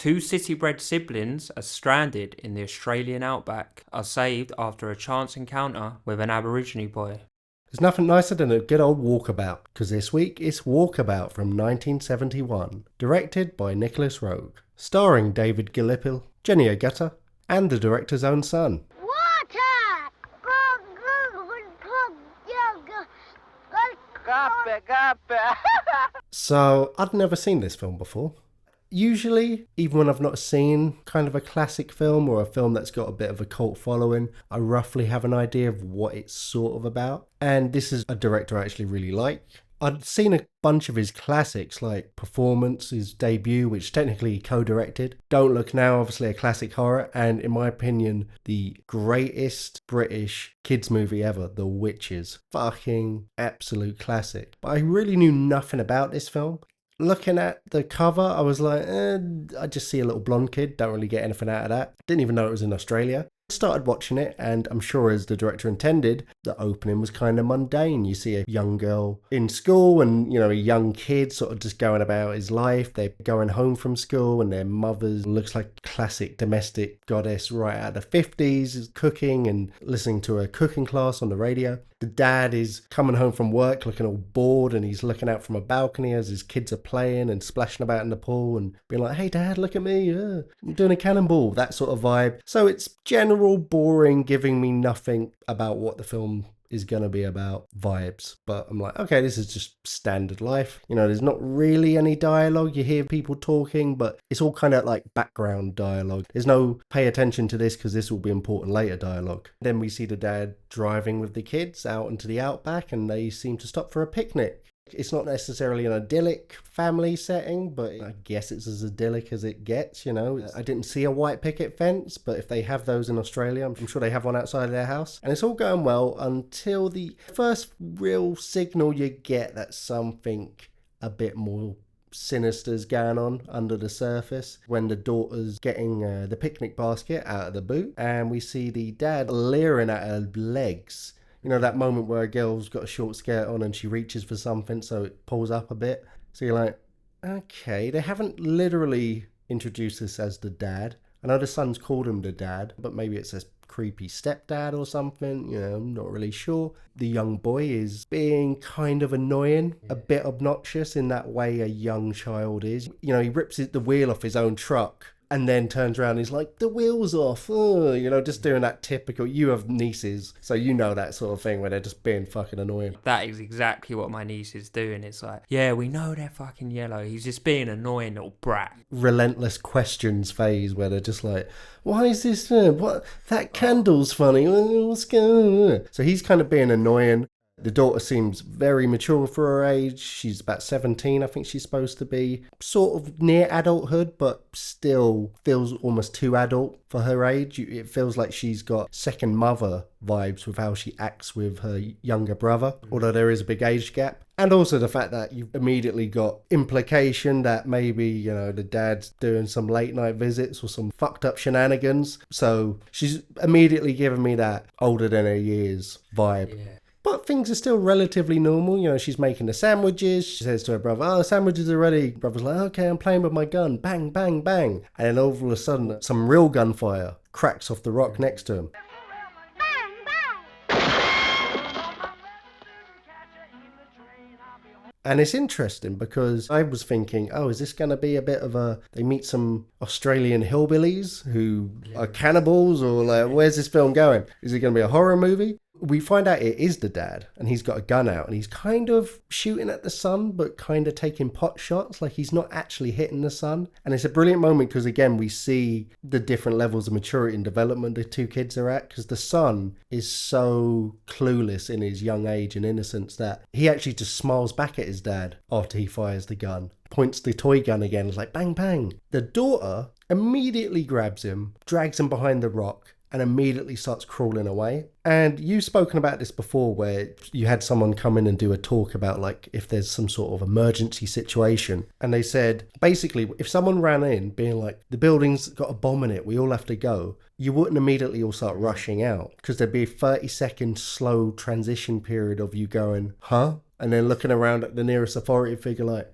Two city-bred siblings are stranded in the Australian outback, are saved after a chance encounter with an Aboriginal boy. There's nothing nicer than a good old Walkabout, because this week it's Walkabout from 1971, directed by Nicolas Roeg, starring David Gillipil, Jenny Agutta, and the director's own son. So, I'd never seen this film before. Usually, even when I've not seen kind of a classic film or a film that's got a bit of a cult following, I roughly have an idea of what it's sort of about. And this is a director I actually really like. I'd seen a bunch of his classics like Performance, his debut, which technically he co-directed. Don't Look Now, obviously a classic horror, and in my opinion, the greatest British kids movie ever, The Witches. Fucking absolute classic. But I really knew nothing about this film. Looking at the cover, I was like, I just see a little blonde kid, don't really get anything out of that. Didn't even know it was in Australia. Started watching it, and I'm sure as the director intended, the opening was kind of mundane. You see a young girl in school and, a young kid sort of just going about his life. They're going home from school and their mother looks like classic domestic goddess right out of the 50s, is cooking and listening to a cooking class on the radio. The dad is coming home from work looking all bored, and he's looking out from a balcony as his kids are playing and splashing about in the pool and being like, hey dad, look at me, I'm doing a cannonball, that sort of vibe. So it's general boring, giving me nothing about what the film is going to be about vibes. But I'm like, okay, this is just standard life. There's not really any dialogue. You hear people talking, but it's all kind of like background dialogue. There's no pay attention to this because this will be important later dialogue. Then we see the dad driving with the kids out into the outback, and they seem to stop for a picnic. It's not necessarily an idyllic family setting, but I guess it's as idyllic as it gets, I didn't see a white picket fence, but if they have those in Australia, I'm sure they have one outside of their house. And it's all going well until the first real signal you get that something a bit more sinister's going on under the surface, when the daughter's getting the picnic basket out of the boot, and we see the dad leering at her legs. That moment where a girl's got a short skirt on and she reaches for something, so it pulls up a bit. So you're like, okay, they haven't literally introduced this as the dad. I know the son's called him the dad, but maybe it's a creepy stepdad or something. I'm not really sure. The young boy is being kind of annoying, a bit obnoxious in that way a young child is. He rips the wheel off his own truck and then turns around and he's like, the wheel's off. Just doing that typical, you have nieces, so that sort of thing where they're just being fucking annoying. That is exactly what my niece is doing. It's like, yeah, we know they're fucking yellow. He's just being an annoying little brat. Relentless questions phase where they're just like, why is this? What? That candle's funny. What's going on? So he's kind of being annoying. The daughter seems very mature for her age. She's about 17, I think she's supposed to be. Sort of near adulthood, but still feels almost too adult for her age. It feels like she's got second mother vibes with how she acts with her younger brother, although there is a big age gap. And also the fact that you've immediately got implication that maybe, the dad's doing some late night visits or some fucked up shenanigans. So she's immediately given me that older than her years vibe. Yeah. But things are still relatively normal. She's making the sandwiches. She says to her brother, the sandwiches are ready. Brother's like, okay, I'm playing with my gun. Bang, bang, bang. And then all of a sudden, some real gunfire cracks off the rock next to him. And it's interesting because I was thinking, is this going to be a bit of they meet some Australian hillbillies who are cannibals, or like, where's this film going? Is it going to be a horror movie? We find out it is the dad, and he's got a gun out, and he's kind of shooting at the sun, but kind of taking pot shots, like he's not actually hitting the sun. And it's a brilliant moment because, again, we see the different levels of maturity and development the two kids are at, because the son is so clueless in his young age and innocence that he actually just smiles back at his dad after he fires the gun, points the toy gun again, it's like bang, bang. The daughter immediately grabs him, drags him behind the rock, and immediately starts crawling away. And you've spoken about this before, where you had someone come in and do a talk about like if there's some sort of emergency situation, and they said basically if someone ran in being like, the building's got a bomb in it, we all have to go, you wouldn't immediately all start rushing out, because there'd be a 30-second slow transition period of you going, huh? And then looking around at the nearest authority figure like,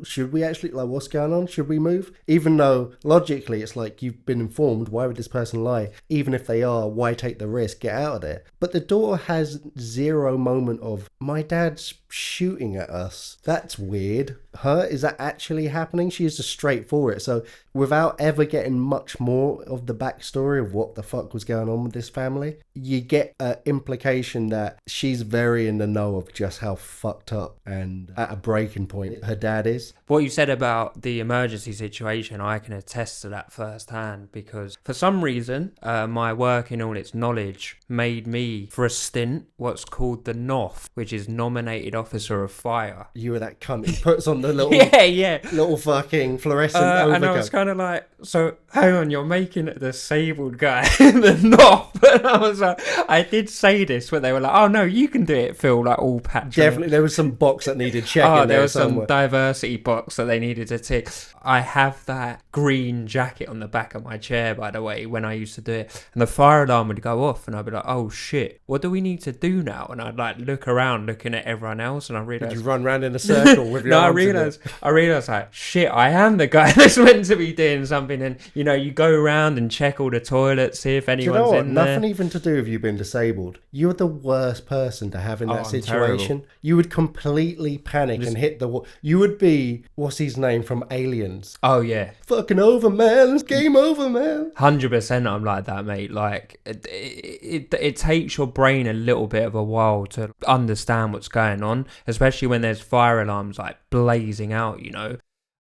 should we actually, like, what's going on? Should we move? Even though logically it's like, you've been informed, why would this person lie? Even if they are, why take the risk? Get out of there. But the daughter has zero moment of, my dad's shooting at us. That's weird. Is that actually happening? She is just straight for it. So without ever getting much more of the backstory of what the fuck was going on with this family, you get an implication that she's very in the know of just how fucked up and at a breaking point her dad is. What you said about the emergency situation, I can attest to that firsthand, because for some reason, my work in all its knowledge made me, for a stint, what's called the NOF, which is Nominated Officer of Fire. You were that cunt who puts on the little little fucking fluorescent overcoat. And I was kind of like, so hang on, you're making a disabled guy in the NOF. And I was like, I did say this, but they were like, oh no, you can do it, Phil, like all patched. Definitely, there was some box that needed checking. There was somewhere. some diversity box that they needed to tick. I have that green jacket on the back of my chair, by the way, when I used to do it. And the fire alarm would go off and I'd be like, oh shit, what do we need to do now? And I'd like look around looking at everyone else, and I realised... Did you run around in a circle with your No, arms I realised like, shit, I am the guy that's meant to be doing something. And, you know, you go around and check all the toilets, see if anyone's in there. Nothing even to do with you being disabled. You're the worst person to have in that situation. Terrible. You would completely panic and hit the wall. You would be, what's his name from Aliens? Oh, yeah. Fucking over, man. It's game over, man. 100% I'm like that, mate. Like, it takes your brain a little bit of a while to understand what's going on, especially when there's fire alarms, like, blazing out, you know.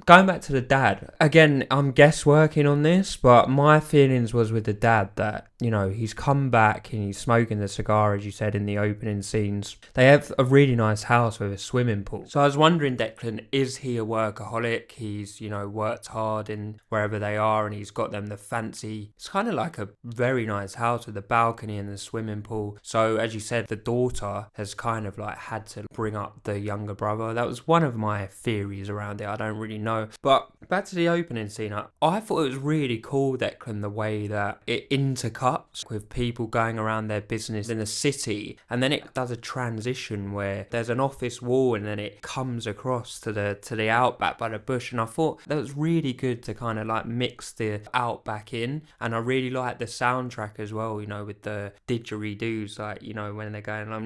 Going back to the dad, again, I'm guessworking on this, but my feelings was with the dad that, you know, he's come back and he's smoking the cigar, as you said in the opening scenes. They have a really nice house with a swimming pool. So I was wondering, Declan, is he a workaholic? He's, you know, worked hard in wherever they are and he's got them the fancy... It's kind of like a very nice house with a balcony and the swimming pool. So, as you said, the daughter has kind of like had to bring up the younger brother. That was one of my theories around it. I don't really know. But back to the opening scene, I thought it was really cool, Declan, the way that it intercuts with people going around their business in the city, and then it does a transition where there's an office wall and then it comes across to the outback by the bush. And I thought that was really good to kind of like mix the outback in, and I really liked the soundtrack as well, you know, with the didgeridoos, like, you know, when they're going like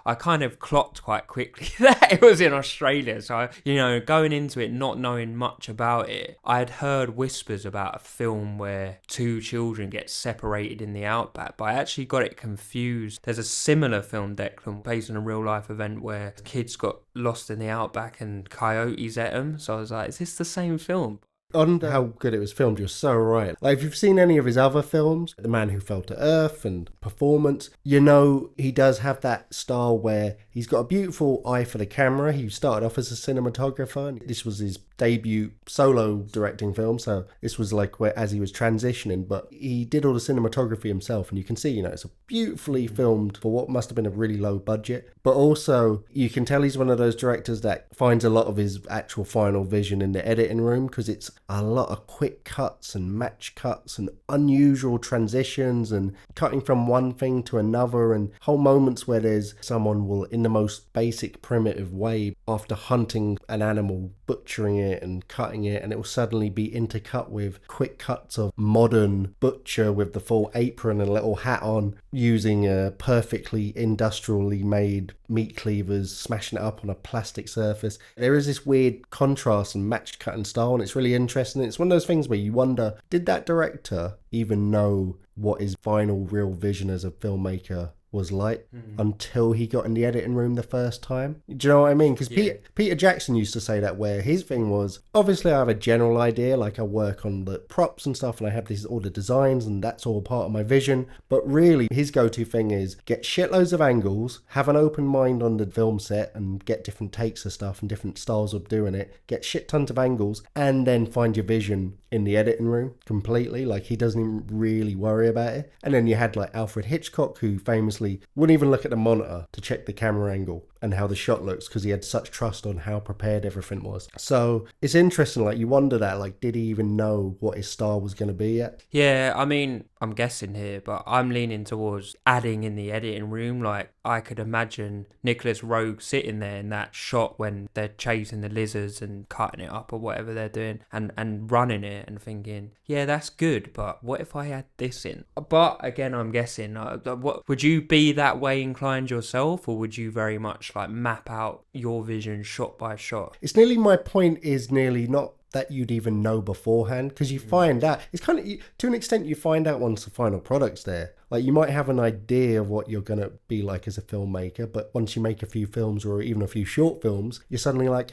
I kind of clocked quite quickly that it was in Australia. So, you know, going into it not knowing much about it, I had heard whispers about a film where two children get separated in the outback, but I actually got it confused. There's a similar film, Declan, based on a real life event where kids got lost in the outback and coyotes ate them. So I was like, is this the same film? On how good it was filmed, you're so right. Like, if you've seen any of his other films, The Man Who Fell to Earth and Performance, you know he does have that style where he's got a beautiful eye for the camera. He started off as a cinematographer, and this was his debut solo directing film, so this was like where as he was transitioning, but he did all the cinematography himself, and you can see, you know, it's a beautifully filmed for what must have been a really low budget, but also you can tell he's one of those directors that finds a lot of his actual final vision in the editing room, because it's a lot of quick cuts and match cuts and unusual transitions and cutting from one thing to another, and whole moments where there's someone will, in the most basic primitive way, after hunting an animal, butchering it and cutting it, and it will suddenly be intercut with quick cuts of modern butcher with the full apron and a little hat on, using a perfectly industrially made meat cleavers, smashing it up on a plastic surface. There is this weird contrast and match cutting style, and it's really interesting. It's one of those things where you wonder, did that director even know what his final real vision as a filmmaker was like until he got in the editing room the first time? Do you know what I mean? Because Peter Jackson used to say that, where his thing was, obviously I have a general idea, like I work on the props and stuff and I have all the designs and that's all part of my vision, but really his go-to thing is get shitloads of angles, have an open mind on the film set and get different takes of stuff and different styles of doing it, get shit tons of angles, and then find your vision in the editing room completely. Like, he doesn't even really worry about it. And then you had like Alfred Hitchcock, who famously wouldn't even look at the monitor to check the camera angle. and how the shot looks because he had such trust on how prepared everything was. So it's interesting, like you wonder that, like, did he even know what his style was going to be yet? Yeah, I mean, I'm guessing here, but I'm leaning towards adding in the editing room. Like, I could imagine Nicolas Roeg sitting there in that shot when they're chasing the lizards and cutting it up or whatever they're doing, and running it and thinking, yeah, that's good, but what if I had this in? But again, I'm guessing, what would you be that way inclined yourself, or would you very much like map out your vision shot by shot? It's nearly, my point is nearly not that you'd even know beforehand, because you find out, it's kind of, to an extent you find out once the final product's there. Like you might have an idea of what you're going to be like as a filmmaker, but once you make a few films or even a few short films, you're suddenly like,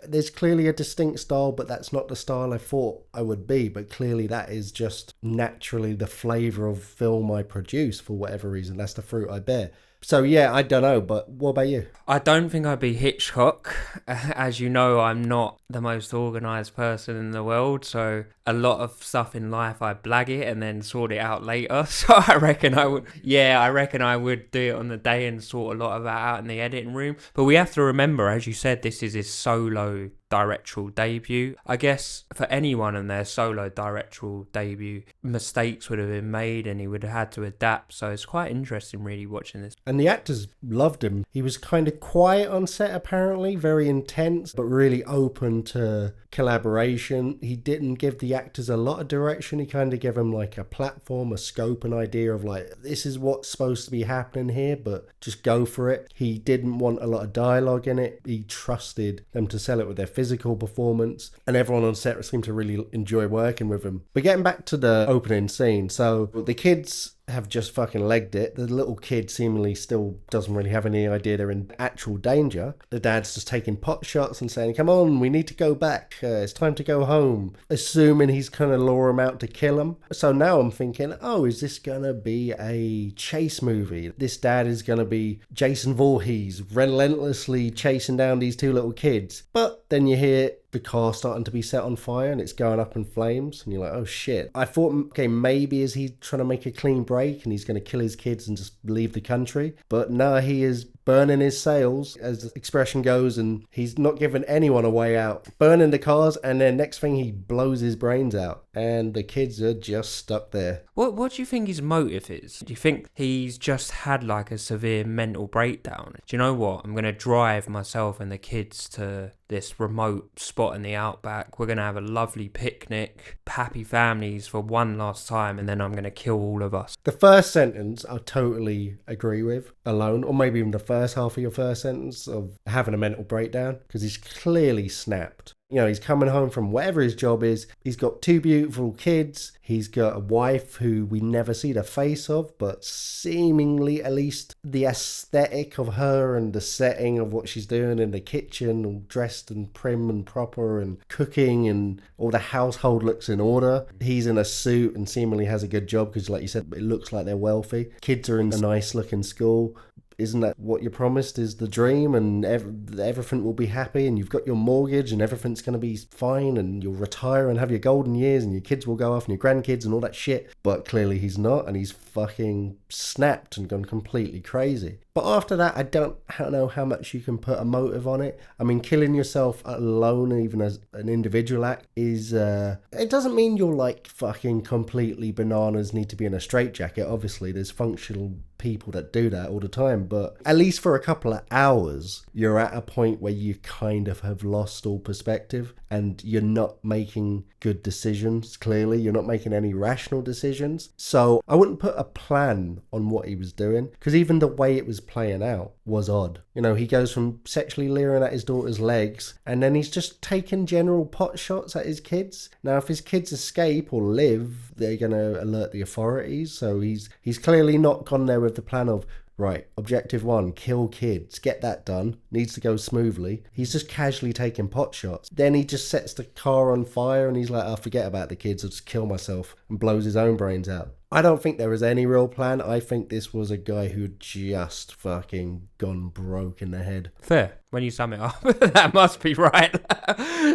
there's clearly a distinct style, but that's not the style I thought I would be. But clearly that is just naturally the flavour of film I produce for whatever reason. That's the fruit I bear. So yeah, I don't know, but what about you? I don't think I'd be Hitchcock. As you know, I'm not the most organised person in the world, so a lot of stuff in life I blag it and then sort it out later. So I reckon I would do it on the day and sort a lot of that out in the editing room. But we have to remember, as you said, this is his solo directorial debut. I guess for anyone in their solo directorial debut, mistakes would have been made and he would have had to adapt. So it's quite interesting really watching this. And the actors loved him. He was kind of quiet on set apparently, very intense, but really open to collaboration. He didn't give the actors a lot of direction. He kind of gave them like a platform, a scope, an idea of like, this is what's supposed to be happening here, but just go for it. He didn't want a lot of dialogue in it. He trusted them to sell it with their physical performance, and everyone on set seemed to really enjoy working with him. But getting back to the opening scene, so the kids have just fucking legged it. The little kid seemingly still doesn't really have any idea they're in actual danger. The dad's just taking pot shots and saying, come on, we need to go back. It's time to go home. Assuming he's kind of lure him out to kill him. So now I'm thinking, oh, is this going to be a chase movie? This dad is going to be Jason Voorhees, relentlessly chasing down these two little kids. But then you hear the car starting to be set on fire and it's going up in flames and you're like, oh shit. I thought, okay, maybe is he trying to make a clean break and he's going to kill his kids and just leave the country? But no, he is burning his sails, as the expression goes, and he's not giving anyone a way out. Burning the cars, and then next thing he blows his brains out and the kids are just stuck there. What do you think his motive is? Do you think he's just had like a severe mental breakdown? Do you know what? I'm going to drive myself and the kids to this remote spot in the Outback. We're going to have a lovely picnic, happy families for one last time, and then I'm going to kill all of us. The first sentence I totally agree with alone, or maybe even the first half of your first sentence of having a mental breakdown, because he's clearly snapped. You know, he's coming home from whatever his job is. He's got two beautiful kids. He's got a wife who we never see the face of, but seemingly at least the aesthetic of her and the setting of what she's doing in the kitchen, all dressed and prim and proper and cooking, and all the household looks in order. He's in a suit and seemingly has a good job because, like you said, it looks like they're wealthy. Kids are in a nice looking school. Isn't that what you're promised is the dream, and everything will be happy and you've got your mortgage and everything's going to be fine and you'll retire and have your golden years and your kids will go off and your grandkids and all that shit? But clearly he's not, and he's fucking snapped and gone completely crazy. But after that, I don't know how much you can put a motive on it. I mean, killing yourself alone, even as an individual act, is... it doesn't mean you're like fucking completely bananas, need to be in a straitjacket. Obviously, there's functional people that do that all the time. But at least for a couple of hours, you're at a point where you kind of have lost all perspective and you're not making good decisions, clearly. You're not making any rational decisions. So I wouldn't put a plan on what he was doing, because even the way it was playing out was odd. You know, he goes from sexually leering at his daughter's legs and then he's just taking general pot shots at his kids. Now, if his kids escape or live, they're going to alert the authorities. So he's clearly not gone there with the plan of, right, objective 1, kill kids, get that done, needs to go smoothly. He's just casually taking pot shots. Then he just sets the car on fire and he's like, oh, forget about the kids, I'll just kill myself. and blows his own brains out. I don't think there was any real plan. I think this was a guy who'd just fucking gone broke in the head. Fair. When you sum it up, that must be right.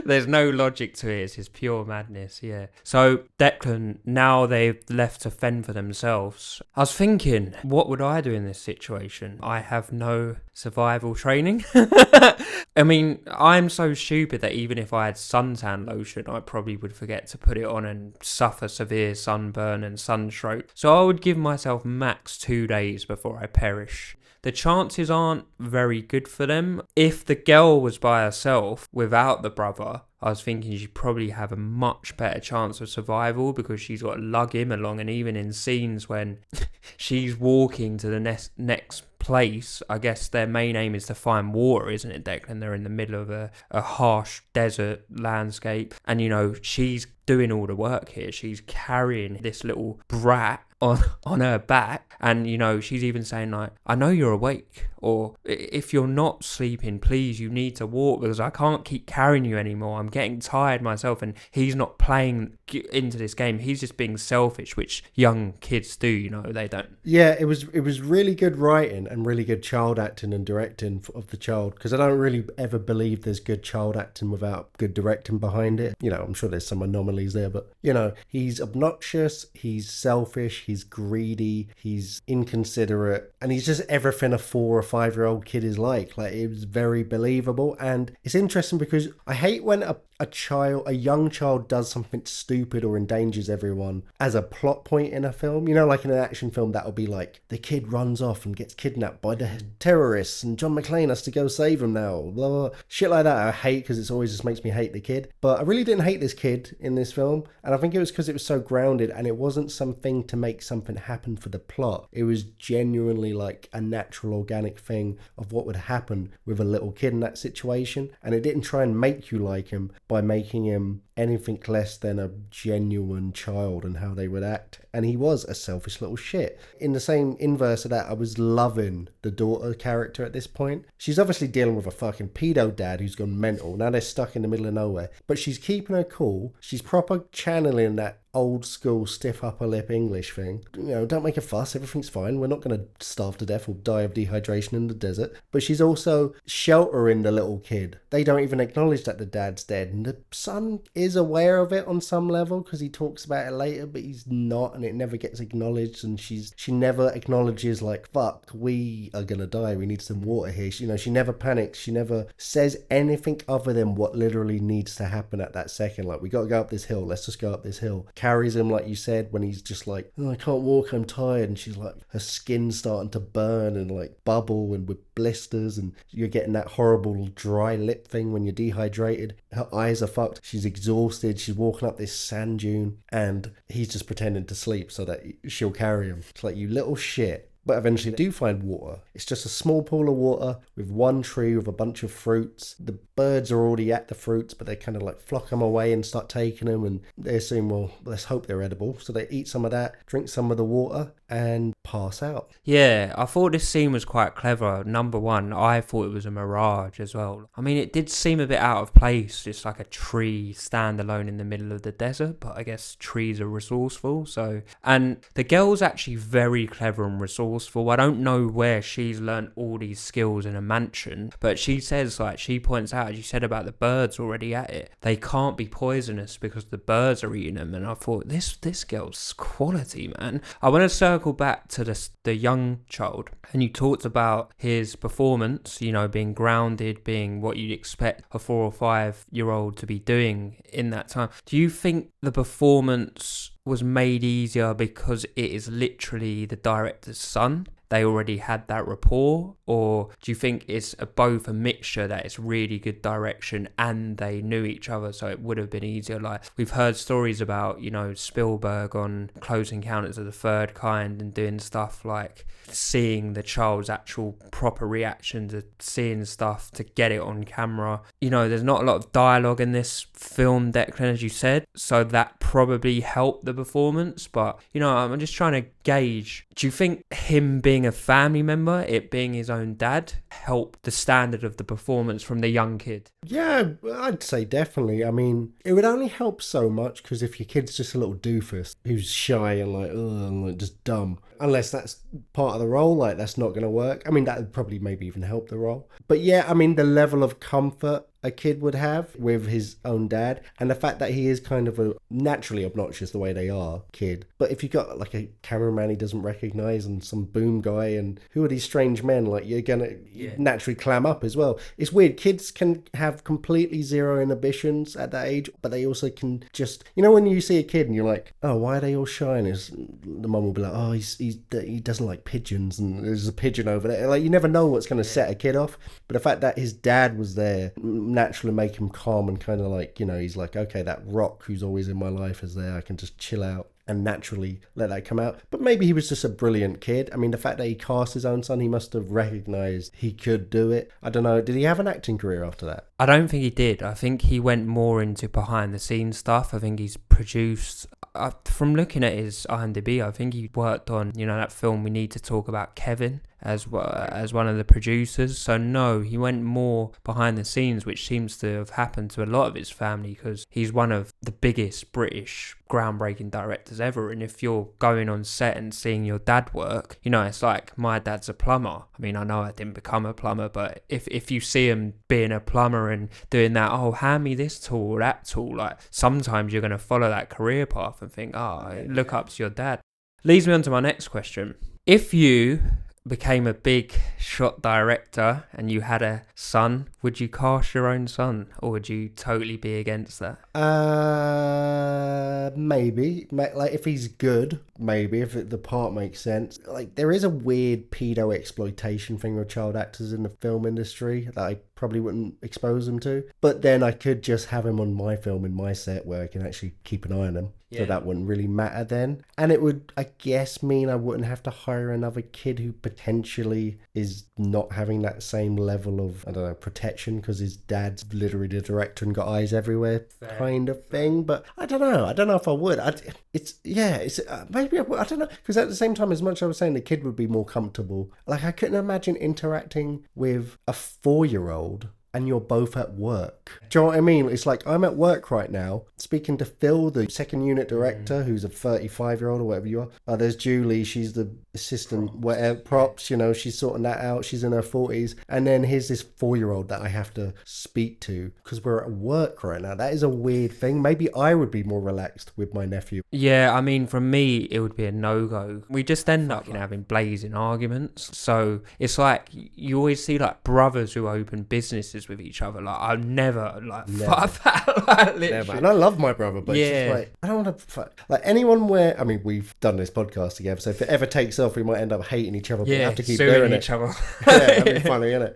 There's no logic to it. It's just pure madness, yeah. So, Declan, now they've left to fend for themselves. I was thinking, what would I do in this situation? I have no survival training. I mean, I'm so stupid that even if I had suntan lotion, I probably would forget to put it on and suffer severe sunburn and sunstroke. So I would give myself max 2 days before I perish. The chances aren't very good for them. If the girl was by herself without the brother, I was thinking she'd probably have a much better chance of survival because she's got to lug him along. And even in scenes when she's walking to the next place, I guess their main aim is to find water, isn't it, Declan? They're in the middle of a harsh desert landscape. And, you know, she's doing all the work here. She's carrying this little brat on her back, and you know, she's even saying like, I know you're awake, or if you're not sleeping, please, you need to walk because I can't keep carrying you anymore. I'm getting tired myself. And he's not playing into this game. He's just being selfish, which young kids do, you know. They don't. Yeah, it was really good writing and really good child acting and directing of the child, because I don't really ever believe there's good child acting without good directing behind it. You know, I'm sure there's some anomalies there, but you know, he's obnoxious, he's selfish, he's greedy, he's inconsiderate, and he's just everything a 4 or 5-year-old kid is like. Like, it was very believable. And it's interesting because I hate when a young child does something stupid or endangers everyone as a plot point in a film. You know, like in an action film, that'll be like, the kid runs off and gets kidnapped by the terrorists and John McClane has to go save him now, blah, blah, blah. Shit like that I hate, because it's always just makes me hate the kid. But I really didn't hate this kid in this film, and I think it was because it was so grounded and it wasn't something to make something happen for the plot. It was genuinely like a natural, organic thing of what would happen with a little kid in that situation, and it didn't try and make you like him by making him anything less than a genuine child and how they would act. And he was a selfish little shit. In the same inverse of that, I was loving the daughter character at this point. She's obviously dealing with a fucking pedo dad who's gone mental. Now they're stuck in the middle of nowhere. But she's keeping her cool. She's proper channeling that old school stiff upper lip English thing. You know, don't make a fuss, everything's fine. We're not going to starve to death or die of dehydration in the desert. But she's also sheltering the little kid. They don't even acknowledge that the dad's dead. And the son is aware of it on some level because he talks about it later, but he's not, and it never gets acknowledged. And she never acknowledges like, fuck, we are gonna die, we need some water here. She never panics. She never says anything other than what literally needs to happen at that second. Like, we gotta go up this hill, let's just go up this hill. Carries him, like you said, when he's just like, oh, I can't walk, I'm tired. And she's like, her skin's starting to burn and like bubble and with blisters, and you're getting that horrible dry lip thing when you're dehydrated. Her eyes are fucked. She's exhausted. She's walking up this sand dune, and he's just pretending to sleep so that she'll carry him. It's like, you little shit. But eventually they do find water. It's just a small pool of water with one tree with a bunch of fruits. The birds are already at the fruits, but they kind of like flock them away and start taking them, and they assume, well, let's hope they're edible. So they eat some of that, drink some of the water, and pass out. Yeah, I thought this scene was quite clever. Number one, I thought it was a mirage as well. I mean, it did seem a bit out of place, just like a tree standalone in the middle of the desert, but I guess trees are resourceful, so... And the girl's actually very clever and resourceful. I don't know where she's learnt all these skills in a mansion, but she says, like, she points out, as you said about the birds already at it, they can't be poisonous because the birds are eating them. And I thought, this girl's quality, man. I want to circle back to the young child, and you talked about his performance, you know, being grounded, being what you'd expect a 4 or 5-year-old to be doing in that time. Do you think the performance was made easier because it is literally the director's son? They already had that rapport? Or do you think it's both a mixture, that it's really good direction and they knew each other, so it would have been easier? Like, we've heard stories about, you know, Spielberg on Close Encounters of the Third Kind and doing stuff like seeing the child's actual proper reaction to seeing stuff to get it on camera. You know, there's not a lot of dialogue in this film, Declan, as you said, so that probably helped the performance. But, you know, I'm just trying to gauge, do you think him being being a family member, it being his own dad, help the standard of the performance from the young kid? Yeah, I'd say definitely. I mean, it would only help so much because if your kid's just a little doofus who's shy and like, ugh, and like just dumb, unless that's part of the role, like that's not going to work. I mean, that would probably maybe even help the role. But yeah, I mean, the level of comfort a kid would have with his own dad, and the fact that he is kind of a naturally obnoxious the way they are kid, but if you got like a cameraman he doesn't recognize and some boom guy and who are these strange men, like you're gonna naturally clam up as well. It's weird, kids can have completely zero inhibitions at that age, but they also can just, you know, when you see a kid and you're like, oh, why are they all shy, and the mum will be like, oh, he doesn't like pigeons and there's a pigeon over there, like you never know what's going to set a kid off. But the fact that his dad was there naturally make him calm and kind of like, you know, he's like, okay, that rock who's always in my life is there, I can just chill out and naturally let that come out. But maybe he was just a brilliant kid. I mean, the fact that he cast his own son, he must have recognized he could do it. I don't know, did he have an acting career after that? I don't think he did. I think he went more into behind the scenes stuff. I think he's produced, from looking at his IMDb, I think he worked on, you know, that film We Need to Talk About Kevin as one of the producers. So no, he went more behind the scenes, which seems to have happened to a lot of his family because he's one of the biggest British groundbreaking directors ever. And if you're going on set and seeing your dad work, you know, it's like my dad's a plumber. I mean, I know I didn't become a plumber, but if you see him being a plumber and doing that, oh, hand me this tool or that tool, like sometimes you're going to follow that career path and think, oh, look up to your dad. Leads me on to my next question. If you became a big shot director and you had a son, would you cast your own son, or would you totally be against that? Maybe. Like, if he's good, maybe, if the part makes sense. Like, there is a weird pedo exploitation thing with child actors in the film industry that I probably wouldn't expose them to. But then I could just have him on my film in my set where I can actually keep an eye on him. Yeah. So that wouldn't really matter then. And it would, I guess, mean I wouldn't have to hire another kid who potentially is not having that same level of, I don't know, protection because his dad's literally the director and got eyes everywhere kind of thing. But I don't know if I would. Maybe I would. I don't know, because at the same time, as much as I was saying the kid would be more comfortable, like I couldn't imagine interacting with a 4-year-old and you're both at work. Do you know what I mean? It's like, I'm at work right now, speaking to Phil, the second unit director, who's a 35-year-old or whatever you are. There's Julie, she's the assistant, props, you know, she's sorting that out. She's in her 40s. And then here's this 4-year-old that I have to speak to because we're at work right now. That is a weird thing. Maybe I would be more relaxed with my nephew. Yeah, I mean, for me, it would be a no-go. We just end up having blazing arguments. So it's like, you always see like brothers who open businesses with each other. Like, I've never fuck that. Like, never. And I love my brother, but it's just like, I don't want to fuck. Like, anyone where, I mean, we've done this podcast together, so if it ever takes off, we might end up hating each other, but we have to keep doing each other. Yeah, that'd be funny, isn't it?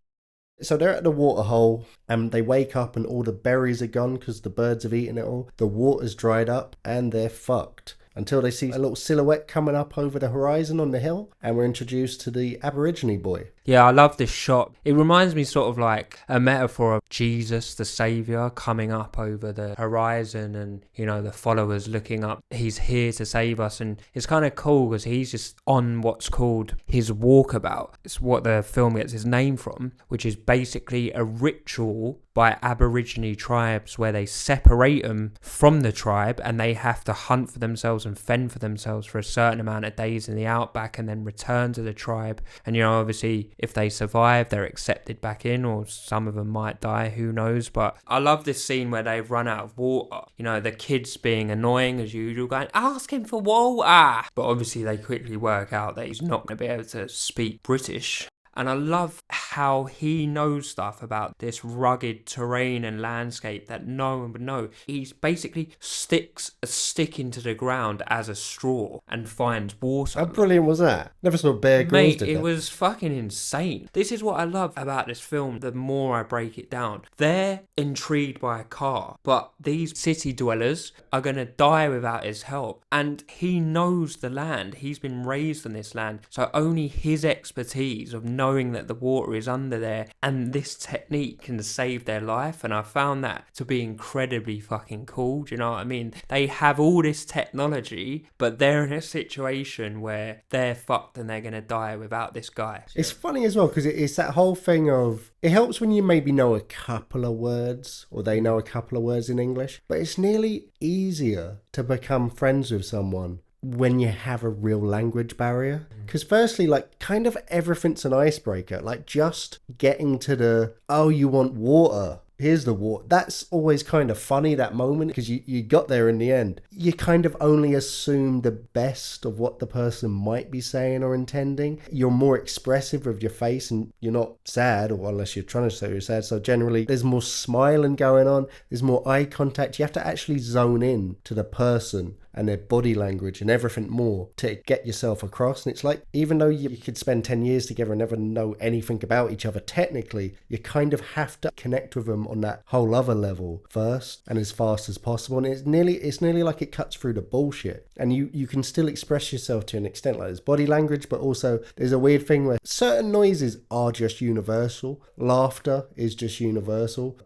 So they're at the water hole and they wake up and all the berries are gone because the birds have eaten it all. The water's dried up and they're fucked. Until they see a little silhouette coming up over the horizon on the hill, and we're introduced to the Aboriginal boy. Yeah, I love this shot. It reminds me sort of like a metaphor of Jesus, the Saviour, coming up over the horizon and, you know, the followers looking up. He's here to save us. And it's kind of cool because he's just on what's called his Walkabout. It's what the film gets its name from, which is basically a ritual by Aborigine tribes where they separate them from the tribe and they have to hunt for themselves and fend for themselves for a certain amount of days in the outback and then return to the tribe. And, you know, obviously, if they survive, they're accepted back in, or some of them might die, who knows. But I love this scene where they've run out of water. You know, the kids being annoying as usual, going, ask him for water. But obviously they quickly work out that he's not going to be able to speak British. And I love how he knows stuff about this rugged terrain and landscape that no one would know. He basically sticks a stick into the ground as a straw and finds water. How brilliant was that? Never saw Bear Grylls did that. It was fucking insane. This is what I love about this film, the more I break it down. They're intrigued by a car, but these city dwellers are going to die without his help. And he knows the land. He's been raised on this land. So only his expertise of knowing that the water is is under there, and this technique can save their life. And I found that to be incredibly fucking cool. Do you know what I mean? They have all this technology, but they're in a situation where they're fucked and they're gonna die without this guy. It's funny as well because it's that whole thing of, it helps when you maybe know a couple of words or they know a couple of words in English, but it's nearly easier to become friends with someone when you have a real language barrier. Because firstly, like, kind of everything's an icebreaker. Like, just getting to the, oh, you want water, here's the water. That's always kind of funny, that moment, because you got there in the end. You kind of only assume the best of what the person might be saying or intending. You're more expressive with your face and you're not sad, or unless you're trying to say you're sad. So generally there's more smiling going on. There's more eye contact. You have to actually zone in to the person and their body language and everything more to get yourself across. And it's like, even though you could spend 10 years together and never know anything about each other, technically, you kind of have to connect with them on that whole other level first and as fast as possible. And it's nearly like it cuts through the bullshit. And you can still express yourself to an extent, like there's body language, but also there's a weird thing where certain noises are just universal. Laughter is just universal.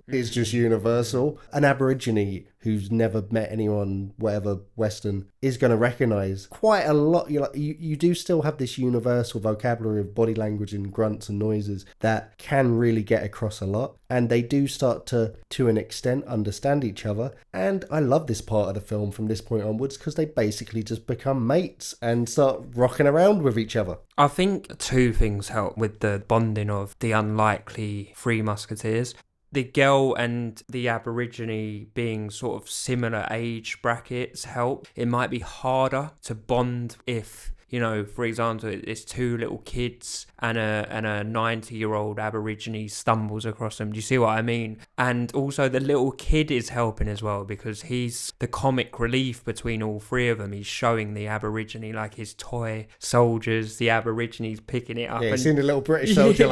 Is just universal. An Aborigine who's never met anyone, whatever, Western, is going to recognise quite a lot. You do still have this universal vocabulary of body language and grunts and noises that can really get across a lot. And they do start to an extent, understand each other. And I love this part of the film from this point onwards because they basically just become mates and start rocking around with each other. I think two things help with the bonding of the unlikely Three Musketeers. The girl and the Aborigine being sort of similar age brackets help. It might be harder to bond if, you know, for example, it's two little kids and a 90-year-old Aborigine stumbles across them. Do you see what I mean? And also the little kid is helping as well because he's the comic relief between all three of them. He's showing the Aborigine like his toy soldiers. The Aborigines picking it up. Yeah, he's seen the little British soldier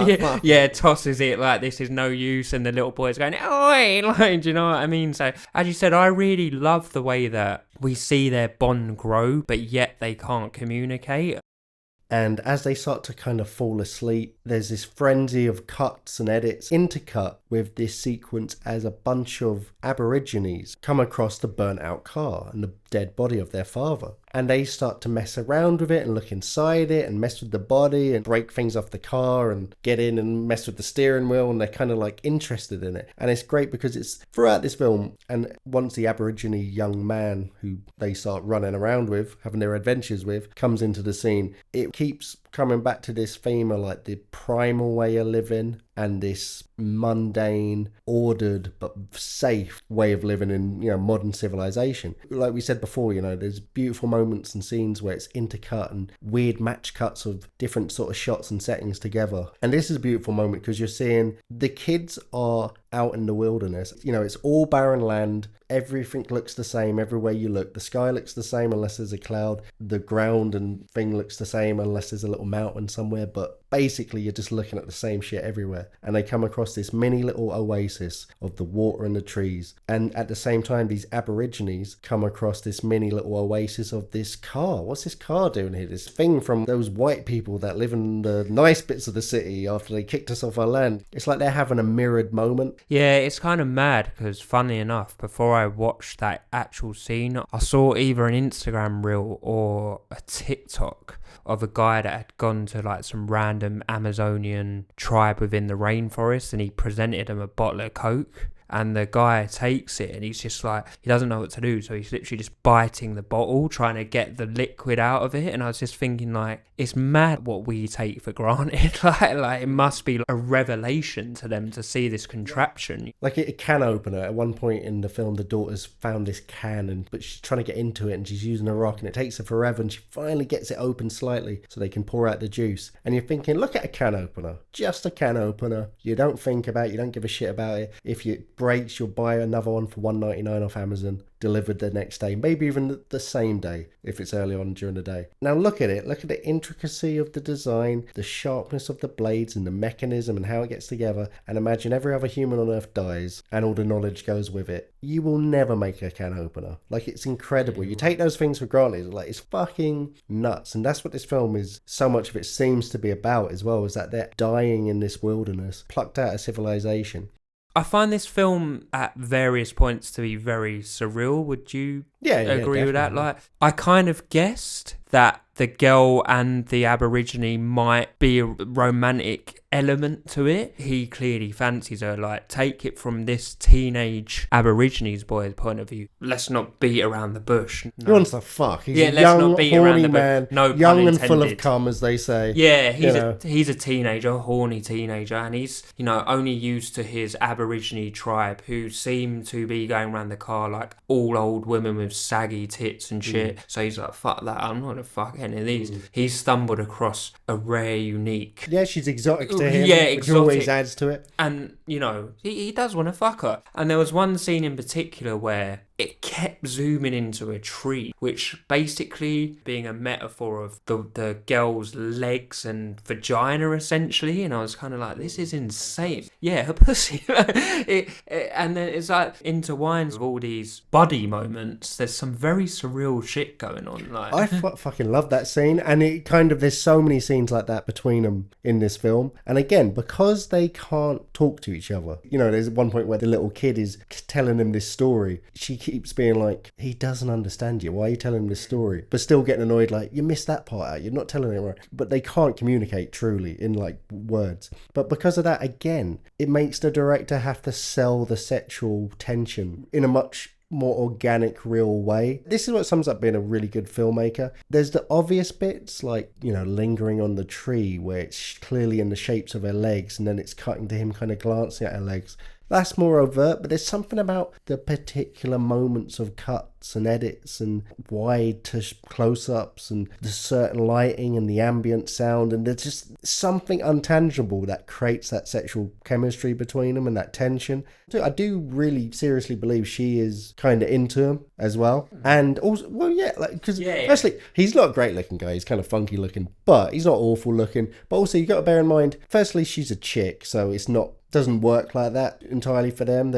tosses it like this is no use, and the little boy's going, oi, like, do you know what I mean? So as you said, I really love the way that we see their bond grow, but yet they can't communicate. And as they start to kind of fall asleep, there's this frenzy of cuts and edits intercut with this sequence as a bunch of Aborigines come across the burnt out car and the dead body of their father. And they start to mess around with it and look inside it and mess with the body and break things off the car and get in and mess with the steering wheel, and they're kind of like interested in it. And it's great because it's throughout this film, and once the Aborigine young man who they start running around with, having their adventures with, comes into the scene, it keeps coming back to this theme of like the primal way of living and this mundane, ordered but safe way of living in, you know, modern civilization. Like we said before, you know, there's beautiful moments and scenes where it's intercut and weird match cuts of different sort of shots and settings together. And this is a beautiful moment because you're seeing the kids are out in the wilderness. You know, it's all barren land. Everything looks the same everywhere you look. The sky looks the same unless there's a cloud. The ground and thing looks the same unless there's a little mountain somewhere. But basically, you're just looking at the same shit everywhere. And they come across this mini little oasis of the water and the trees. And at the same time, these Aborigines come across this mini little oasis of this car. What's this car doing here? This thing from those white people that live in the nice bits of the city after they kicked us off our land. It's like they're having a mirrored moment. Yeah, it's kind of mad because, funny enough, before I watched that actual scene, I saw either an Instagram reel or a TikTok of a guy that had gone to like some random Amazonian tribe within the rainforest, and he presented him a bottle of Coke. And the guy takes it and he's just like, he doesn't know what to do. So he's literally just biting the bottle, trying to get the liquid out of it. And I was just thinking, like, it's mad what we take for granted. like it must be a revelation to them to see this contraption. Like a can opener. At one point in the film, the daughter's found this can, but she's trying to get into it and she's using a rock and it takes her forever, and she finally gets it open slightly so they can pour out the juice. And you're thinking, look at a can opener. Just a can opener. You don't think about it. You don't give a shit about it. If you breaks, you'll buy another one for $1.99 off Amazon, delivered the next day, maybe even the same day if it's early on during the day. Now look at it. Look at the intricacy of the design, the sharpness of the blades and the mechanism and how it gets together, and imagine every other human on Earth dies and all the knowledge goes with it. You will never make a can opener. Like, it's incredible. You take those things for granted. Like, it's fucking nuts. And that's what this film is, so much of it seems to be about as well, is that they're dying in this wilderness, plucked out of civilization. I find this film at various points to be very surreal. Would you agree with that? Like, I kind of guessed that the girl and the Aborigine might be a romantic element to it. He clearly fancies her. Like, take it from this teenage Aborigines boy's point of view. Let's not beat around the bush. No. He wants to fuck. He's a young, horny man, no young and full of cum, as they say. Yeah, he's a teenager, a horny teenager, and he's, only used to his Aborigine tribe, who seem to be going around the car like all old women with saggy tits and shit. So he's like, fuck that, I'm not gonna fuck any of these. He's stumbled across a rare, unique... Yeah, she's exotic to him, which always adds to it. And, he does want to fuck her. And there was one scene in particular where it kept zooming into a tree, which basically being a metaphor of the girl's legs and vagina, essentially. And I was kind of like, this is insane. Yeah, her pussy. And then it's like intertwined with all these body moments. There's some very surreal shit going on. Like, I fucking love that scene. And it kind of, there's so many scenes like that between them in this film. And again, because they can't talk to each other, there's one point where the little kid is telling him this story. She keeps being like, he doesn't understand you, why are you telling him this story? But still getting annoyed, like, you missed that part out, you're not telling it right. But they can't communicate truly in like words. But because of that, again, it makes the director have to sell the sexual tension in a much more organic, real way. This is what sums up being a really good filmmaker. There's the obvious bits, like, lingering on the tree where it's clearly in the shapes of her legs, and then it's cutting to him kind of glancing at her legs. That's more overt, but there's something about the particular moments of cuts and edits and wide to close-ups and the certain lighting and the ambient sound, and there's just something untangible that creates that sexual chemistry between them and that tension. So I do really seriously believe she is kind of into him as well. And also, firstly, he's not a great-looking guy. He's kind of funky-looking, but he's not awful-looking. But also, you got to bear in mind, firstly, she's a chick, so doesn't work like that entirely for them.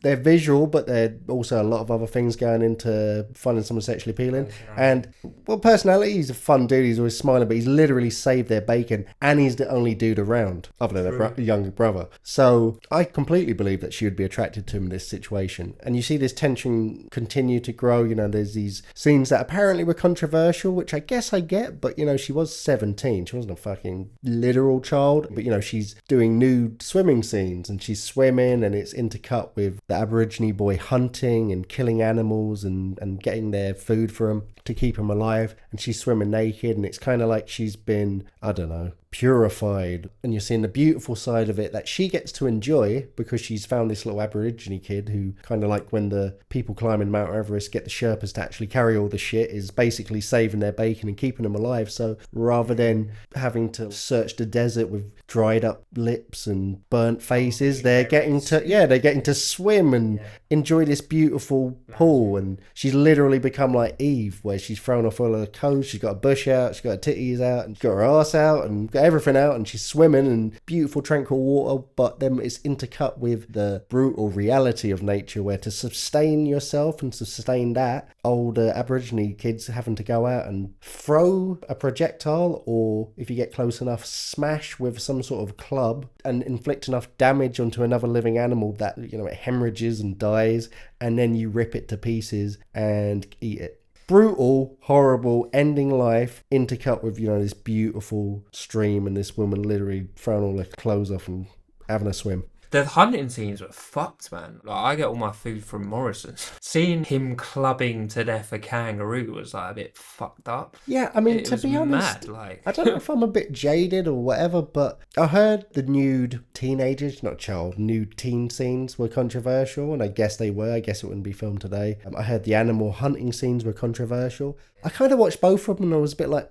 They're visual, but they're also a lot of other things going into finding someone sexually appealing. And, personality, he's a fun dude. He's always smiling, but he's literally saved their bacon, and he's the only dude around, other than their younger brother. So I completely believe that she would be attracted to him in this situation. And you see this tension continue to grow. There's these scenes that apparently were controversial, which I guess I get, but, she was 17. She wasn't a fucking literal child. But, she's doing nude swimming scenes, and she's swimming, and it's intercut with the Aboriginal boy hunting and killing animals and getting their food for them to keep them alive, and she's swimming naked, and it's kind of like she's been, I don't know, purified, and you're seeing the beautiful side of it that she gets to enjoy because she's found this little Aborigine kid who, kind of like when the people climbing Mount Everest get the Sherpas to actually carry all the shit, is basically saving their bacon and keeping them alive. So rather than having to search the desert with dried up lips and burnt faces, they're getting to swim and enjoy this beautiful pool. And she's literally become like Eve, where she's thrown off all her clothes, she's got a bush out, she's got her titties out, and she's got her ass out, and got everything out, and she's swimming in beautiful tranquil water. But then it's intercut with the brutal reality of nature, where to sustain yourself and to sustain that, older Aborigine kids having to go out and throw a projectile, or if you get close enough, smash with some sort of club and inflict enough damage onto another living animal that it hemorrhages and dies, and then you rip it to pieces and eat it. Brutal, horrible, ending life, intercut with, this beautiful stream and this woman literally throwing all her clothes off and having a swim. The hunting scenes were fucked, man. Like, I get all my food from Morrison's. Seeing him clubbing to death a kangaroo was like a bit fucked up. Yeah, I mean, to be honest, I don't know if I'm a bit jaded or whatever, but I heard the nude nude teen scenes were controversial, and I guess they were. I guess it wouldn't be filmed today. I heard the animal hunting scenes were controversial. I kind of watched both of them and I was a bit like,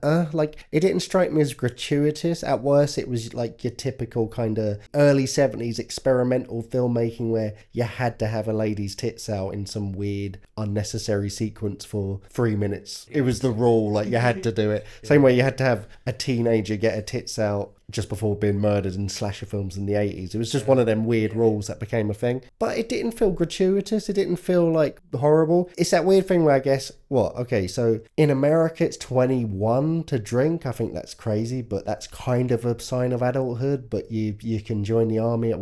it didn't strike me as gratuitous. At worst, it was like your typical kind of early 70s experimental filmmaking where you had to have a lady's tits out in some weird, unnecessary sequence for 3 minutes. It was the rule, like you had to do it. Same way you had to have a teenager get her tits out just before being murdered in slasher films in the 80s. It was just one of them weird rules that became a thing. But it didn't feel gratuitous. It didn't feel like horrible. It's that weird thing where I guess, so in America it's 21 to drink. I think that's crazy, but that's kind of a sign of adulthood. But you can join the army at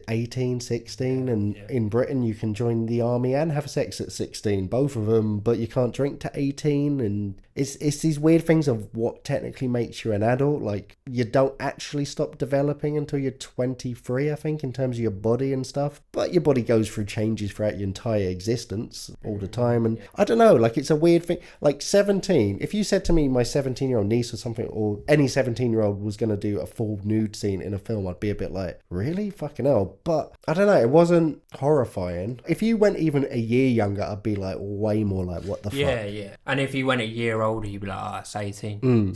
18, 16? And in Britain you can join the army and have sex at 16, both of them, but you can't drink to 18. And it's these weird things of what technically makes you an adult. Like, you don't actually stop developing until you're 23, I think, in terms of your body and stuff. But your body goes through changes throughout your entire existence all the time. And I don't know, like, it's a weird thing. Like, 17, if you said to me my 17-year-old niece or something, or any 17-year-old was going to do a full nude scene in a film, I'd be a bit like, really? Fucking hell. But I don't know, it wasn't horrifying. If you went even a year younger, I'd be like way more like, what the fuck? Yeah. And if you went a year older, you'd be like, it's 18.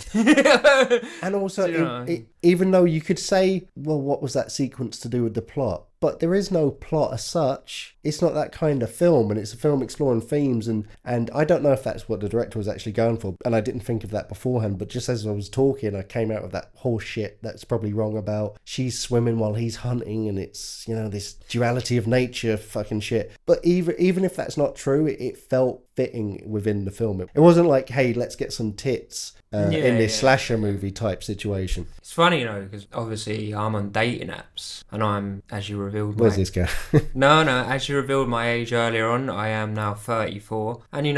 And also, even though you could say, well, what was that sequence to do with the plot? But there is no plot as such. It's not that kind of film, and it's a film exploring themes, and I don't know if that's what the director was actually going for, and I didn't think of that beforehand, but just as I was talking, I came out with that horse shit that's probably wrong about she's swimming while he's hunting, and it's, this duality of nature fucking shit. But even if that's not true, it felt fitting within the film. It wasn't like, hey, let's get some tits in this slasher movie type situation. It's funny, because obviously I'm on dating apps, and I'm, as you revealed... Where's this guy? No, as you revealed my age earlier on, I am now 34. And you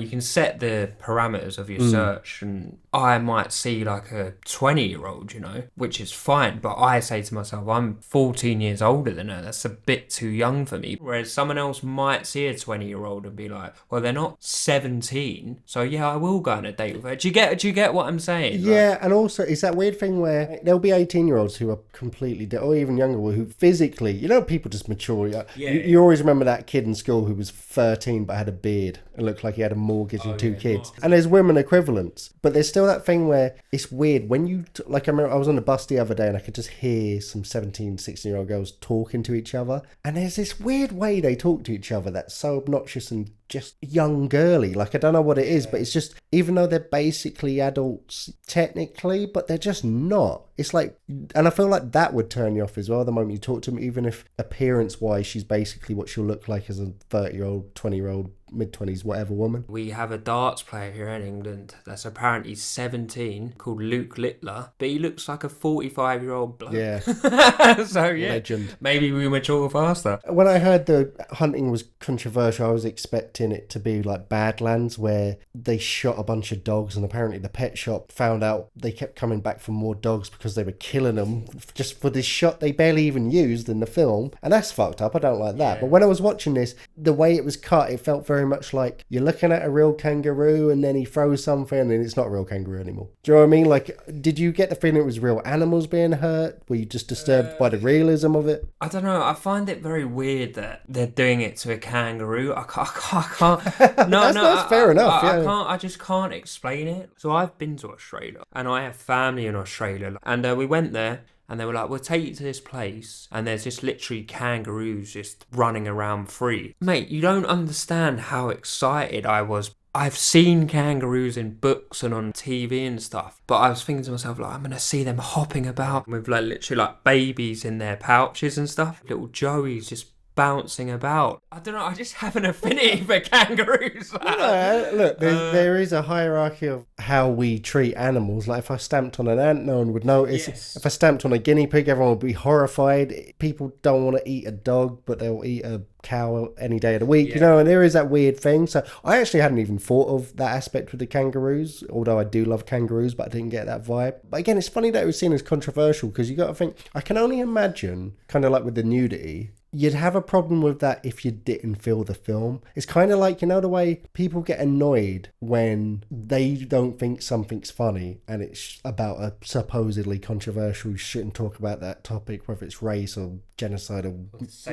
can set the parameters of your search, and I might see like a 20-year-old, which is fine. But I say to myself, I'm 14 years older than her. That's a bit too young for me. Whereas someone else might see a 20-year-old and be like, well, they're not 17, so yeah, I will go on a date with her. Do you get what I'm saying? Yeah, and also it's that weird thing where there'll be 18-year-olds who are completely or even younger, who physically, people just mature. You always remember that kid in school who was 13 but had a beard and looked like he had a mortgage and two kids. And there's women equivalents, but there's still that thing where it's weird when you I remember I was on the bus the other day and I could just hear some 17, 16-year-old girls talking to each other, and there's this weird way they talk to each other that's so obnoxious and just young girly. Like, I don't know what it is, but it's just, even though they're basically adults technically, but they're just not. It's like, and I feel like that would turn you off as well the moment you talk to them, even if appearance wise she's basically what she'll look like as a 30-year-old, 20-year-old, mid-20s, whatever woman. We have a darts player here in England that's apparently 17 called Luke Littler, but he looks like a 45-year-old bloke. Yeah. So yeah, legend. Maybe we mature faster. When I heard the hunting was controversial, I was expecting it to be like Badlands, where they shot a bunch of dogs, and apparently the pet shop found out they kept coming back for more dogs because they were killing them just for this shot they barely even used in the film, and that's fucked up. I don't like that. But when I was watching this, the way it was cut, it felt very much like you're looking at a real kangaroo and then he throws something and it's not a real kangaroo anymore. Do you know what I mean? Like, did you get the feeling it was real animals being hurt? Were you just disturbed by the realism of it? I don't know. I find it very weird that they're doing it to a kangaroo. I can't. That's fair enough. I just can't explain it. So I've been to Australia and I have family in Australia, and we went there. And they were like, we'll take you to this place, and there's just literally kangaroos just running around free. Mate, you don't understand how excited I was. I've seen kangaroos in books and on TV and stuff, but I was thinking to myself, like, I'm going to see them hopping about with like literally like babies in their pouches and stuff. Little Joey's just bouncing about. I don't know, I just have an affinity for kangaroos. Look, there is a hierarchy of how we treat animals. Like, if I stamped on an ant, no one would notice. Yes. If I stamped on a guinea pig, everyone would be horrified. People don't want to eat a dog, but they'll eat a cow any day of the week, and there is that weird thing. So I actually hadn't even thought of that aspect with the kangaroos, although I do love kangaroos, but I didn't get that vibe. But again, it's funny that it was seen as controversial, because you got to think, I can only imagine, kind of like with the nudity, You'd have a problem with that if you didn't feel the film. It's kind of like, you know, the way people get annoyed when they don't think something's funny and it's about a supposedly controversial, you shouldn't talk about that topic, whether it's race or genocide or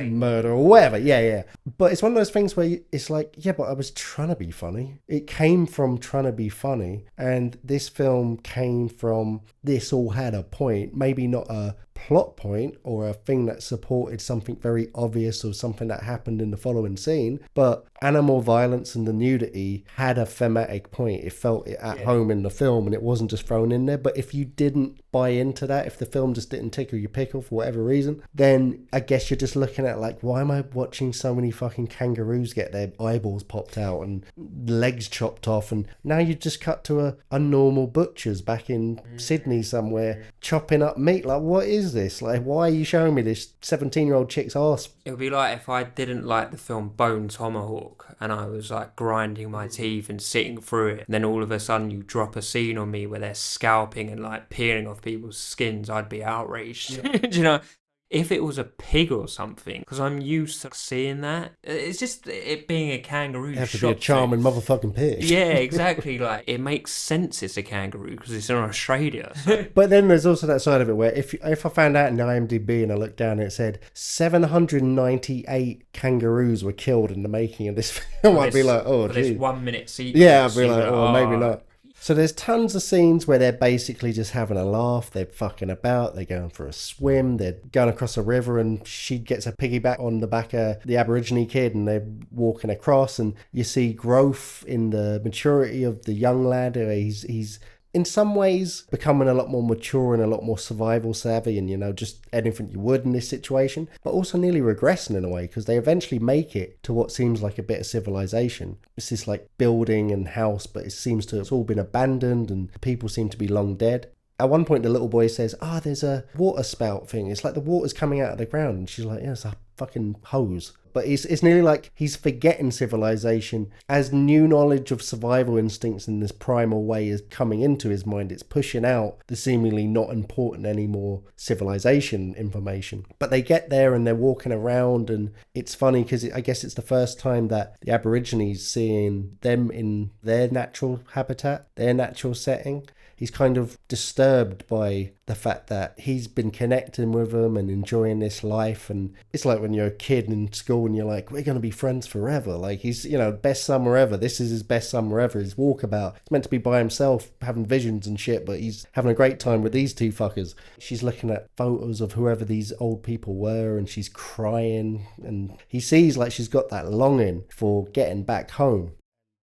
murder or whatever. Yeah. But it's one of those things where it's like, yeah, but I was trying to be funny. It came from trying to be funny. And this film came from this all had a point, maybe not a plot point or a thing that supported something very obvious or something that happened in the following scene, but animal violence and the nudity had a thematic point. It felt at home in the film and it wasn't just thrown in there. But if you didn't buy into that, if the film just didn't tickle your pickle for whatever reason, then I guess you're just looking at like, why am I watching so many fucking kangaroos get their eyeballs popped out and legs chopped off, and now you just cut to a normal butcher's back in Sydney somewhere chopping up meat. Like, what is this? Like, why are you showing me this 17-year-old chick's ass? It would be like if I didn't like the film Bone Tomahawk and I was like grinding my teeth and sitting through it, and then all of a sudden you drop a scene on me where they're scalping and like peeling off people's skins, I'd be outraged. Do you know? If it was a pig or something, because I'm used to seeing that. It's just it being a kangaroo. You have to be a charming motherfucking pig. Yeah, exactly. Like, it makes sense it's a kangaroo because it's in Australia. So. But then there's also that side of it where if I found out in IMDb and I looked down and it said 798 kangaroos were killed in the making of this film, I'd be like, oh, geez. This 1 minute sequence. Yeah, I'd be like, oh, maybe not. So there's tons of scenes where they're basically just having a laugh, they're fucking about, they're going for a swim, they're going across a river and she gets a piggyback on the back of the Aborigine kid and they're walking across, and you see growth in the maturity of the young lad. He's in some ways becoming a lot more mature and a lot more survival savvy and, you know, just anything you would in this situation, but also nearly regressing in a way because they eventually make it to what seems like a bit of civilization. It's this like building and house, but it seems to it's all been abandoned and people seem to be long dead. At one point the little boy says, there's a water spout thing. It's like the water's coming out of the ground. And she's like, yeah, it's a fucking hose. But it's nearly like he's forgetting civilization as new knowledge of survival instincts in this primal way is coming into his mind. It's pushing out the seemingly not important anymore civilization information. But they get there and they're walking around, and it's funny because I guess it's the first time that the Aborigines seeing them in their natural habitat, their natural setting. He's kind of disturbed by the fact that he's been connecting with them and enjoying this life. And it's like when you're a kid in school and you're like, we're going to be friends forever. Like, he's, you know, best summer ever. This is his best summer ever. His Walkabout. He's meant to be by himself having visions and shit, but he's having a great time with these two fuckers. She's looking at photos of whoever these old people were and she's crying. And he sees like she's got that longing for getting back home.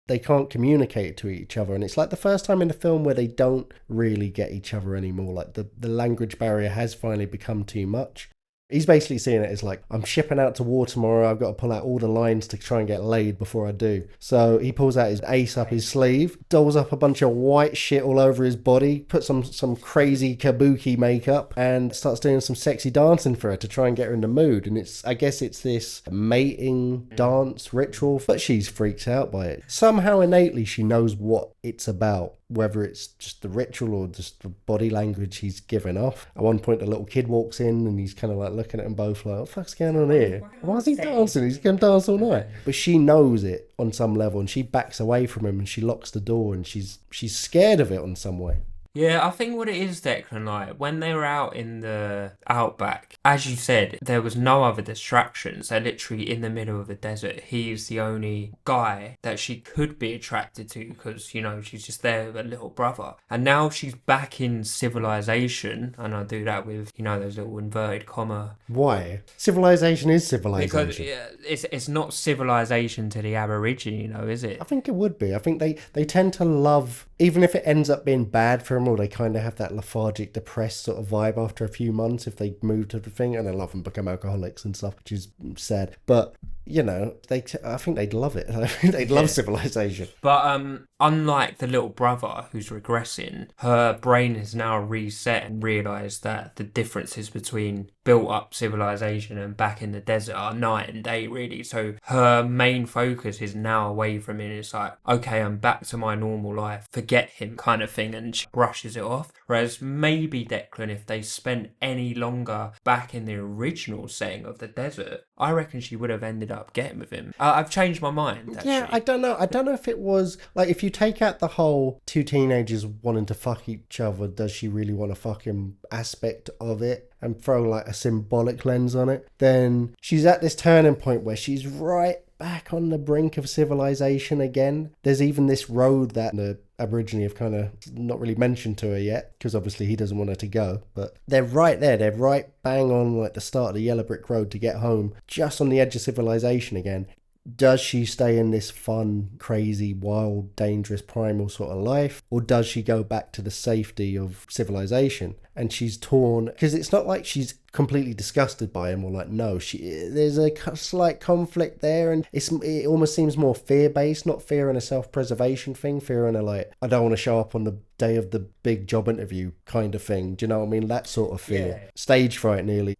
They can't communicate to each other, and it's like the first time in the film where they don't really get each other anymore. Like the language barrier has finally become too much. He's basically seeing it as like, I'm shipping out to war tomorrow, I've got to pull out all the lines to try and get laid before I do. So he pulls out his ace up his sleeve, dolls up a bunch of white shit all over his body, puts some crazy kabuki makeup, and starts doing some sexy dancing for her to try and get her in the mood. And I guess it's this mating dance ritual, but she's freaked out by it. Somehow innately she knows what it's about, whether it's just the ritual or just the body language he's given off. At one point, the little kid walks in and he's kind of like looking at them both like, what the fuck's going on here? Why is he dancing? He's going to dance all night. But she knows it on some level and she backs away from him and she locks the door and she's scared of it on some way. Yeah, I think what it is, Declan, like, when they were out in the Outback, as you said, there was no other distractions. They're literally in the middle of the desert. He's the only guy that she could be attracted to because, you know, she's just there with her little brother. And now she's back in civilization, and I do that with, you know, those little inverted comma. Why? Civilization is civilization. Because it's not civilization to the Aborigine, you know, is it? I think it would be. I think they tend to love, even if it ends up being bad for them, or they kind of have that lethargic, depressed sort of vibe after a few months if they move to the thing, and they'll often become alcoholics and stuff, which is sad. But, you know, I think they'd love it. I think they'd love civilization. But unlike the little brother who's regressing, her brain has now reset and realised that the differences between built up civilization, and back in the desert are night and day, really. So her main focus is now away from him. It's like, okay, I'm back to my normal life, forget him kind of thing, and she brushes it off. Whereas maybe Declan, if they spent any longer back in the original setting of the desert, I reckon she would have ended up getting with him. I've changed my mind, actually. Yeah, I don't know if it was, like, if you take out the whole two teenagers wanting to fuck each other, does she really want to fuck him aspect of it, and throw like a symbolic lens on it, then she's at this turning point where she's right back on the brink of civilization again. There's even this road that the Aborigine have kind of not really mentioned to her yet, because obviously he doesn't want her to go, but they're right there. They're right bang on like the start of the yellow brick road to get home, just on the edge of civilization again. Does she stay in this fun, crazy, wild, dangerous, primal sort of life? Or does she go back to the safety of civilization? And she's torn, because it's not like she's completely disgusted by him, or like, no, there's a slight conflict there, and it almost seems more fear-based, not fear in a self-preservation thing, fear in a like, I don't want to show up on the day of the big job interview kind of thing. Do you know what I mean? That sort of fear. Yeah. Stage fright nearly.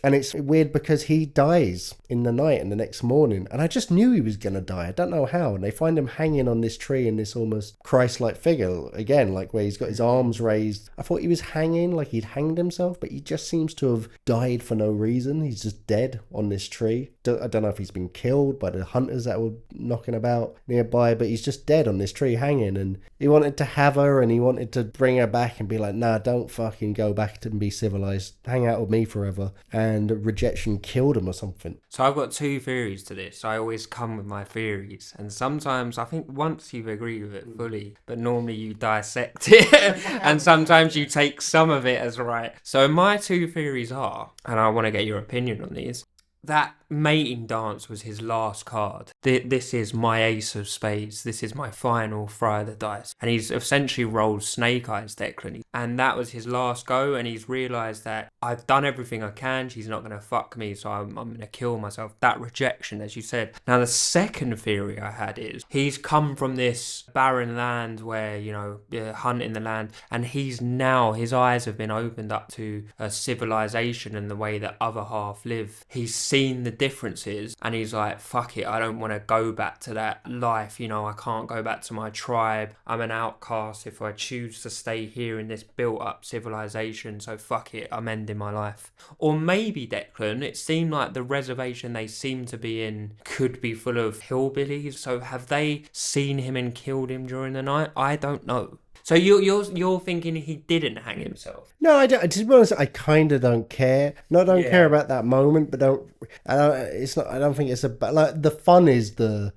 And it's weird because he dies in the night and the next morning. And I just knew he was going to die. I don't know how. And they find him hanging on this tree in this almost Christ-like figure. Again, like where he's got his arms raised. I thought he was hanging, like he'd hanged himself. But he just seems to have died for no reason. He's just dead on this tree. I don't know if he's been killed by the hunters that were knocking about nearby. But he's just dead on this tree hanging. And he wanted to have her and he wanted to bring her back and be like, nah, don't fucking go back and be civilized. Hang out with me forever. And rejection killed him or something. So I've got two theories to this. I always come with my theories, and sometimes I think once you agree with it fully, but normally you dissect it and sometimes you take some of it as right. So my two theories are, and I want to get your opinion on these, that mating dance was his last card. This is my ace of spades. This is my final throw of the dice. And he's essentially rolled snake eyes, Declan. And that was his last go. And he's realised that I've done everything I can. She's not going to fuck me. So I'm going to kill myself. That rejection, as you said. Now, the second theory I had is he's come from this barren land where, you know, hunting the land. And his eyes have been opened up to a civilization and the way that other half live. He's seen the differences and he's like, fuck it, I don't want to go back to that life, you know, I can't go back to my tribe, I'm an outcast if I choose to stay here in this built up civilization, so fuck it, I'm ending my life. Or maybe, Declan, it seemed like the reservation they seem to be in could be full of hillbillies, so have they seen him and killed him during the night? I don't know. So you're thinking he didn't hang himself? No, I don't. To be honest, I kind of don't care. No, I don't care about that moment, but I don't think it's like the fun is the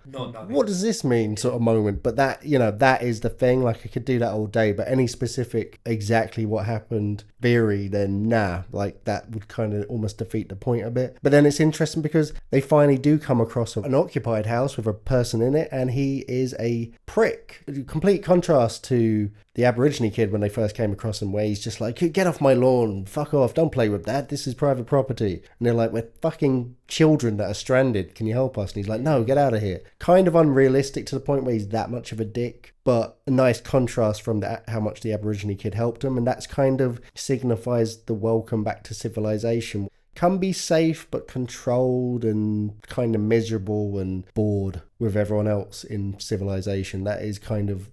what does this mean sort of moment. But that, you know, that is the thing. Like I could do that all day, but any specific exactly what happened theory, then nah, like that would kind of almost defeat the point a bit. But then it's interesting because they finally do come across an occupied house with a person in it, and he is a prick. Complete contrast to the Aborigine kid when they first came across him, where he's just like, get off my lawn, fuck off, don't play with that, this is private property. And they're like, we're fucking children that are stranded, can you help us? And he's like, no, get out of here. Kind of unrealistic to the point where he's that much of a dick, but a nice contrast from how much the Aborigine kid helped him, and that's kind of signifies the welcome back to civilization. Can be safe but controlled and kind of miserable and bored with everyone else in civilization. That is kind of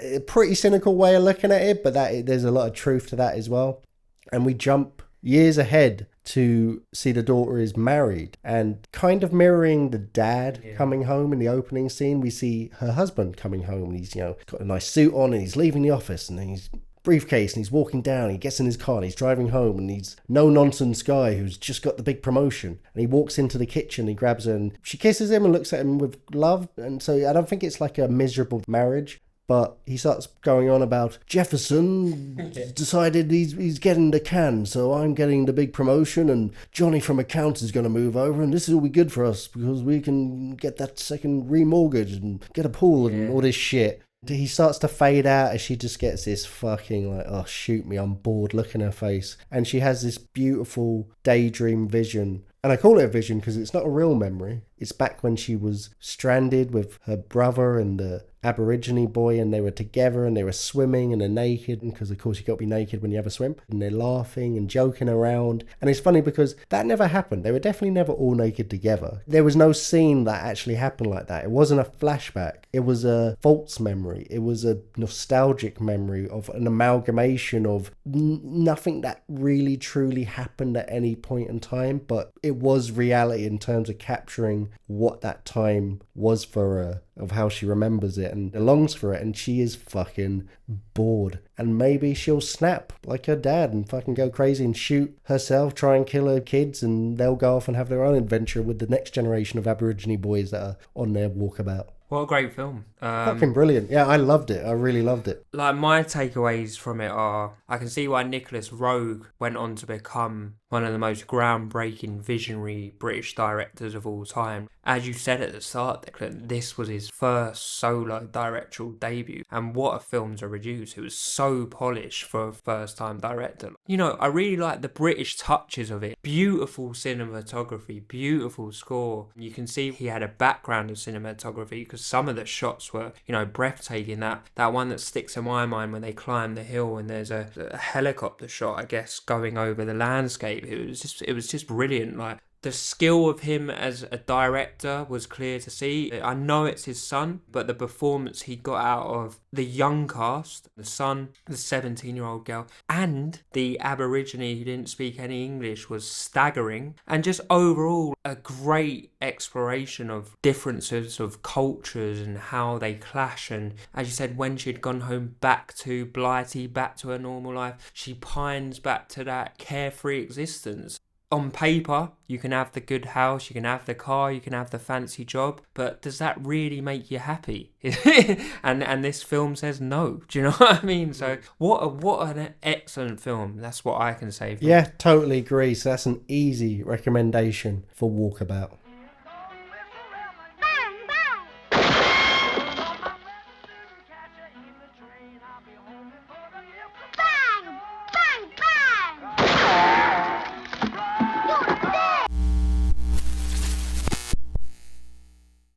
a pretty cynical way of looking at it, but there's a lot of truth to that as well. And we jump years ahead to see the daughter is married, and kind of mirroring the dad coming home in the opening scene, we see her husband coming home, and he's, you know, got a nice suit on and he's leaving the office, and then he's briefcase and he's walking down, he gets in his car and he's driving home, and he's no nonsense guy who's just got the big promotion, and he walks into the kitchen, he grabs her and she kisses him and looks at him with love. And so I don't think it's like a miserable marriage, but he starts going on about Jefferson decided he's getting the can, so I'm getting the big promotion, and Johnny from accounts is going to move over, and this will be good for us because we can get that second remortgage and get a pool and all this shit. He starts to fade out as she just gets this fucking like, oh, shoot me, I'm bored look in her face. And she has this beautiful daydream vision. And I call it a vision because it's not a real memory. It's back when she was stranded with her brother and the Aboriginal boy, and they were together and they were swimming and they're naked, because of course you got to be naked when you have a swim, and they're laughing and joking around. And it's funny because that never happened. They were definitely never all naked together. There was no scene that actually happened like that. It wasn't a flashback. It was a false memory. It was a nostalgic memory of an amalgamation of nothing that really truly happened at any point in time, but it was reality in terms of capturing what that time was for her, of how she remembers it and longs for it. And she is fucking bored, and maybe she'll snap like her dad and fucking go crazy and shoot herself, try and kill her kids, and they'll go off and have their own adventure with the next generation of Aboriginal boys that are on their walkabout. What a great film. Fucking brilliant. Yeah, I loved it. I really loved it. Like, my takeaways from it are, I can see why Nicolas Roeg went on to become one of the most groundbreaking, visionary British directors of all time. As you said at the start, Declan, this was his first solo directorial debut, and what a film to produce. It was so polished for a first-time director. You know, I really like the British touches of it. Beautiful cinematography, beautiful score. You can see he had a background of cinematography, because some of the shots were, you know, breathtaking. That one that sticks in my mind when they climb the hill and there's a helicopter shot, I guess, going over the landscape. It was just brilliant. Like, the skill of him as a director was clear to see. I know it's his son, but the performance he got out of the young cast, the son, the 17-year-old girl, and the Aborigine who didn't speak any English was staggering. And just overall, a great exploration of differences of cultures and how they clash. And as you said, when she'd gone home back to Blighty, back to her normal life, she pines back to that carefree existence. On paper, you can have the good house, you can have the car, you can have the fancy job, but does that really make you happy? and this film says no. Do you know what I mean? So what an excellent film. That's what I can say. Yeah, totally agree. So that's an easy recommendation for Walkabout.